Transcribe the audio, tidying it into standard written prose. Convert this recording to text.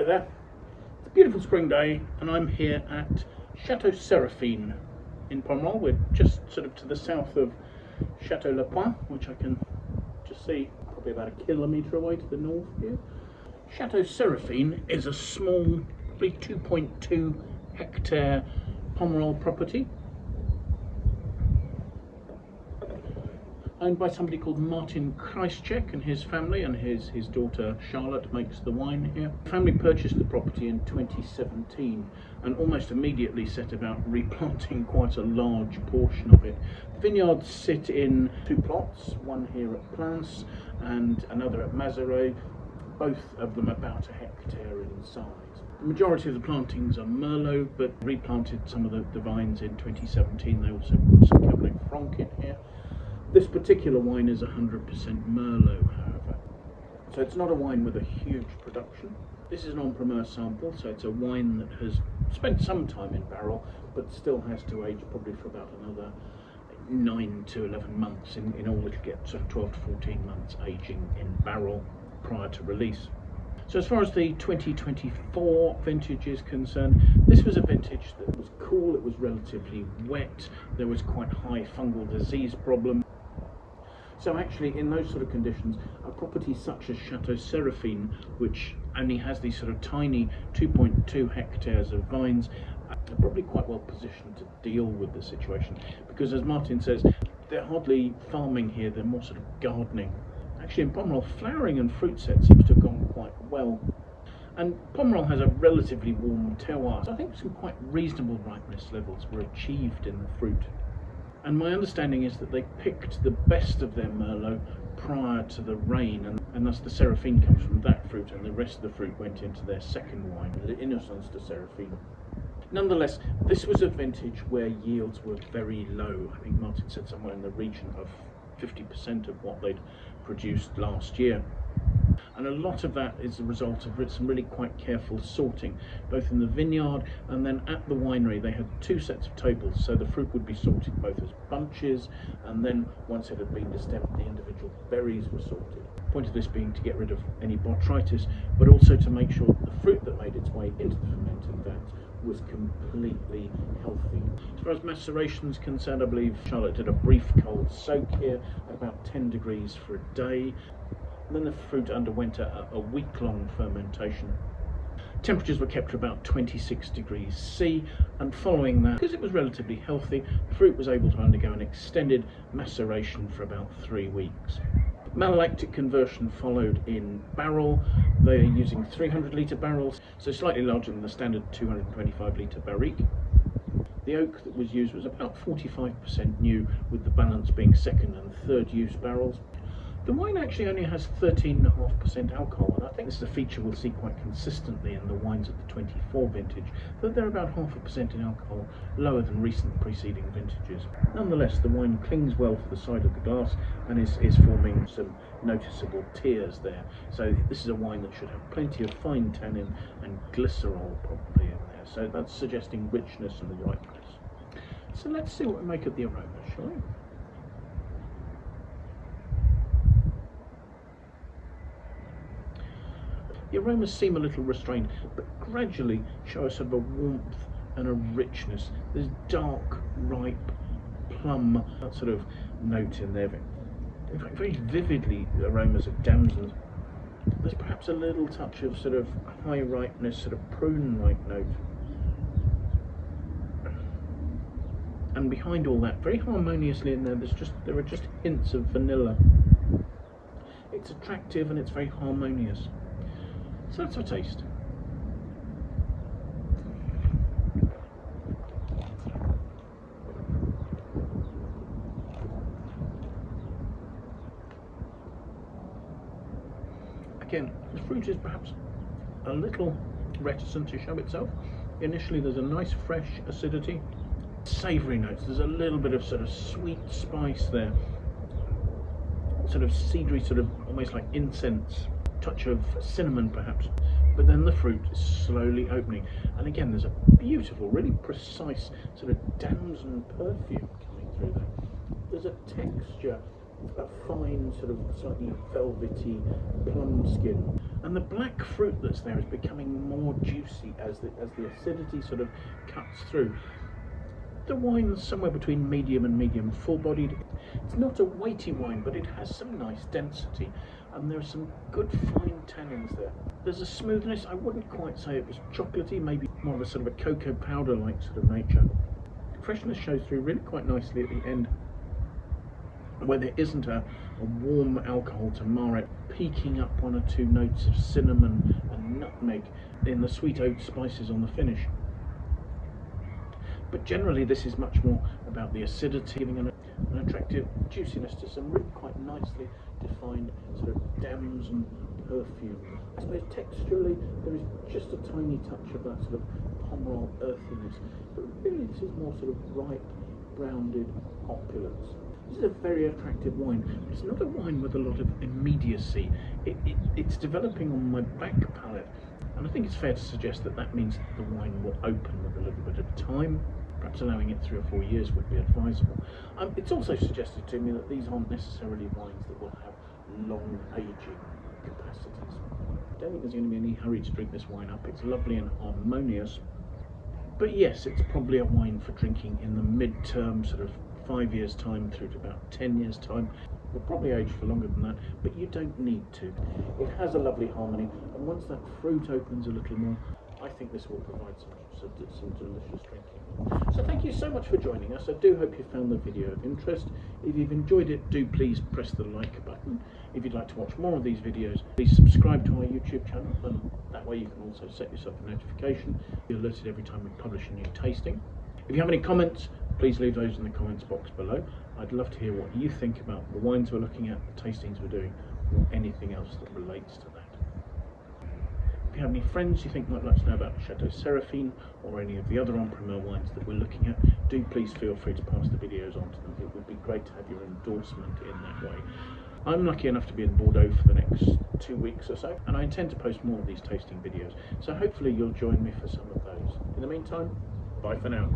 Hello there. It's a beautiful spring day and I'm here at Chateau Seraphine in Pomerol. We're just sort of to the south of Chateau Seraphine, which I can just see probably about a kilometre away to the north here. Chateau Seraphine is a small, probably 2.2 hectare Pomerol property owned by somebody called Martin Krajewski and his family, and his daughter Charlotte makes the wine here. The family purchased the property in 2017 and almost immediately set about replanting quite a large portion of it. The vineyards sit in two plots, one here at Plans and another at Mazaret, both of them about a hectare in size. The majority of the plantings are Merlot, but replanted some of the vines in 2017. They also put some Cabernet Franc in here. This particular wine is 100% Merlot, however. So it's not a wine with a huge production. This is an En-Primeur sample, so it's a wine that has spent some time in barrel, but still has to age probably for about another 9 to 11 months. In all, it'll get sort of 12 to 14 months aging in barrel prior to release. So as far as the 2024 vintage is concerned, this was a vintage that was cool, it was relatively wet, there was quite high fungal disease problem. So actually in those sort of conditions, a property such as Chateau Seraphine, which only has these sort of tiny 2.2 hectares of vines, are probably quite well positioned to deal with the situation. Because as Martin says, they're hardly farming here, they're more sort of gardening. Actually in Pomerol, flowering and fruit set seems to have gone quite well. And Pomerol has a relatively warm terroir, so I think some quite reasonable ripeness levels were achieved in the fruit. And my understanding is that they picked the best of their Merlot prior to the rain, and thus the Seraphine comes from that fruit, and the rest of the fruit went into their second wine, Innocence de Seraphine. Nonetheless, this was a vintage where yields were very low. I think Martin said somewhere in the region of 50% of what they'd produced last year. And a lot of that is a result of some really quite careful sorting, both in the vineyard and then at the winery. They had two sets of tables, so the fruit would be sorted both as bunches, and then once it had been destemmed, the individual berries were sorted. The point of this being to get rid of any botrytis, but also to make sure that the fruit that made its way into the fermenting vats was completely healthy. As far as maceration is concerned, I believe Charlotte did a brief cold soak here at about 10 degrees for a day. And then the fruit underwent a week-long fermentation. Temperatures were kept to about 26 degrees C, and following that, because it was relatively healthy, the fruit was able to undergo an extended maceration for about 3 weeks. Malolactic conversion followed in barrel. They are using 300 litre barrels, so slightly larger than the standard 225 litre barrique. The oak that was used was about 45% new, with the balance being second and third use barrels. The wine actually only has 13.5% alcohol, and I think this is a feature we'll see quite consistently in the wines of the 24 vintage, that they're about 0.5% in alcohol, lower than recent preceding vintages. Nonetheless, the wine clings well to the side of the glass and is forming some noticeable tears there. So this is a wine that should have plenty of fine tannin and glycerol probably in there, so that's suggesting richness and ripeness. So let's see what we make of the aroma, shall we? The aromas seem a little restrained, but gradually show us sort of a warmth and a richness. There's dark, ripe plum, that sort of note in there. In fact, very vividly aromas of damsons. There's perhaps a little touch of sort of high ripeness, sort of prune-like note. And behind all that, very harmoniously in there, there are just hints of vanilla. It's attractive and it's very harmonious. So let's have a taste. Again, the fruit is perhaps a little reticent to show itself. Initially there's a nice fresh acidity, savoury notes, there's a little bit of sort of sweet spice there, sort of cedary, sort of almost like incense, touch of cinnamon perhaps, but then the fruit is slowly opening, and again there's a beautiful, really precise sort of damson perfume coming through there. There's a texture a fine, sort of slightly velvety plum skin. And the black fruit that's there is becoming more juicy as the acidity sort of cuts through. The wine's somewhere between medium and medium full-bodied. It's not a weighty wine, but it has some nice density, and there are some good fine tannins there. There's a smoothness. I wouldn't quite say it was chocolatey, maybe more of a sort of a cocoa powder-like sort of nature. Freshness shows through really quite nicely at the end, where there isn't a warm alcohol to mar it, peaking up 1 or 2 notes of cinnamon and nutmeg in the sweet oat spices on the finish. But generally this is much more about the acidity, giving an attractive juiciness to some really quite nicely defined sort of dams and perfume. I suppose texturally there is just a tiny touch of that sort of Pomerol earthiness, but really this is more sort of ripe, rounded opulence. This is a very attractive wine, but it's not a wine with a lot of immediacy. It's developing on my back palate, and I think it's fair to suggest that that means that the wine will open with a little bit of time. Perhaps allowing it 3 or 4 years would be advisable. It's also suggested to me that these aren't necessarily wines that will have long aging capacities. I don't think there's going to be any hurry to drink this wine up. It's lovely and harmonious. But yes, it's probably a wine for drinking in the mid-term, sort of 5 years' time through to about 10 years' time. Will probably age for longer than that, but you don't need to. It has a lovely harmony, and once that fruit opens a little more, I think this will provide some delicious drinking. So thank you so much for joining us. I do hope you found the video of interest. If you've enjoyed it, do please press the like button. If you'd like to watch more of these videos, please subscribe to our YouTube channel, and that way you can also set yourself a notification. You're alerted every time we publish a new tasting. If you have any comments, please leave those in the comments box below. I'd love to hear what you think about the wines we're looking at, the tastings we're doing, or anything else that relates to that. If you have any friends you think might like to know about Chateau Seraphine or any of the other En-Primeur wines that we're looking at, do please feel free to pass the videos on to them. It would be great to have your endorsement in that way. I'm lucky enough to be in Bordeaux for the next 2 weeks or so, and I intend to post more of these tasting videos, so hopefully you'll join me for some of those. In the meantime, bye for now.